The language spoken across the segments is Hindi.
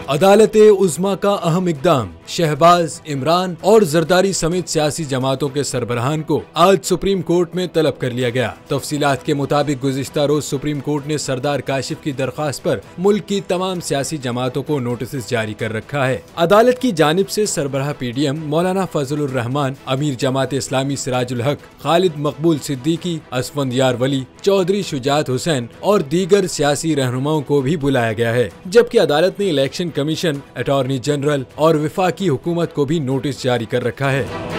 अदालत उज़्मा का अहम इक़दाम, शहबाज, इमरान और जरदारी समेत सियासी जमातों के सरबराहान को आज सुप्रीम कोर्ट में तलब कर लिया गया। तफसीलात के मुताबिक गुज़िश्ता रोज सुप्रीम कोर्ट ने सरदार काशिफ की दरख्वास्त पर मुल्क की तमाम सियासी जमातों को नोटिस जारी कर रखा है। अदालत की जानिब से सरबराह PDM मौलाना फजलुर रहमान, अमीर जमात इस्लामी सिराजुल हक, खालिद मकबूल सिद्दीकी, असफंदियार वली, चौधरी शुजात हुसैन और दीगर सियासी रहनुमाओं को भी बुलाया गया है। जबकि अदालत ने इलेक्शन कमीशन, अटॉर्नी जनरल और वफाकी हुकूमत को भी नोटिस जारी कर रखा है।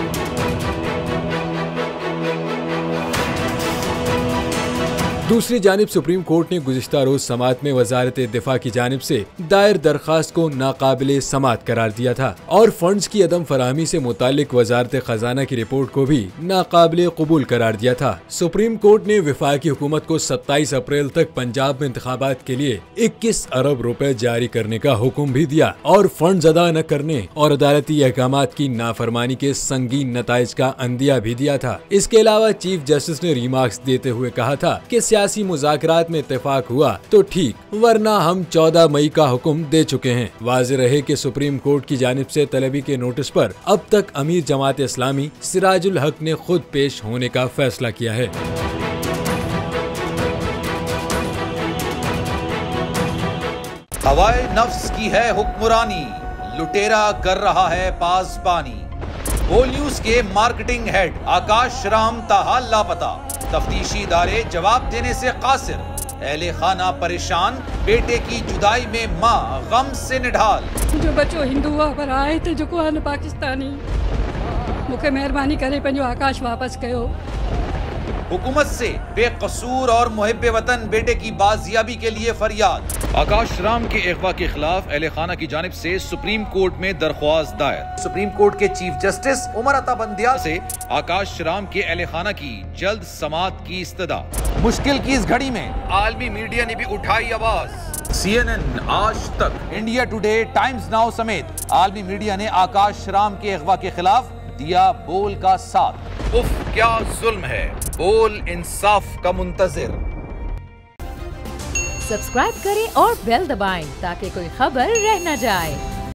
दूसरी जानिब सुप्रीम कोर्ट ने गुज़िश्ता रोज समाअत में वजारत दिफा की जानिब से दायर दरख्वास्त को नाकाबिले समाअत करार दिया था और फंड्स की अदम फराहमी से मुतालिक वजारत खजाना की रिपोर्ट को भी नाकाबिले कबूल करार दिया था। सुप्रीम कोर्ट ने वफाकी हुकूमत को 27 अप्रैल तक पंजाब में इंतखाबात के लिए 21 अरब रुपए जारी करने का हुक्म भी दिया और फंड्स अदा न करने और अदालती अहकामात की नाफरमानी के संगीन नताइज का अंदिया भी दिया था। इसके अलावा चीफ जस्टिस ने रिमार्क्स देते हुए कहा था कि सियासी मुज़ाकरात में इत्तेफाक हुआ तो ठीक, वरना हम 14 मई का हुक्म दे चुके हैं। वाज़ेह रहे कि सुप्रीम कोर्ट की जानिब से तलबी के नोटिस पर अब तक अमीर जमात इस्लामी सिराजुल हक ने खुद पेश होने का फैसला किया है। हवाए नफ्स की है हुक्मरानी, लुटेरा कर रहा है पासबानी। बोल न्यूज के मार्केटिंग हेड आकाश राम ताहा लापता, तफ्तीशी इदारे जवाब देने से कासिर। अहले खाना परेशान, बेटे की जुदाई में माँ गम से निढाल। जो बच्चो हिंदू हुआ पर आए थे जो को आन पाकिस्तानी, मुझे मेहरबानी करे पंजो आकाश वापस कयो। हुकूमत से बेकसूर और मुहिब्बे वतन बेटे की बाजियाबी के लिए फरियाद। आकाश राम के अगवा के खिलाफ अहले खाना की जानिब से सुप्रीम कोर्ट में दरख्वास्त दायर। सुप्रीम कोर्ट के चीफ जस्टिस उमर अता बंदियाल से आकाश राम के अहले खाना की जल्द समाअत की इस्तदा। मुश्किल की इस घड़ी में आलमी मीडिया ने भी उठाई आवाज। CNN, आज तक, इंडिया टुडे, टाइम्स नाउ समेत आलमी मीडिया ने आकाश राम के अगवा के खिलाफ दिया बोल का साथ। उफ क्या जुल्म है, बोल इंसाफ का मुंतजिर। सब्सक्राइब करें और बेल दबाएं ताकि कोई खबर रह न जाए।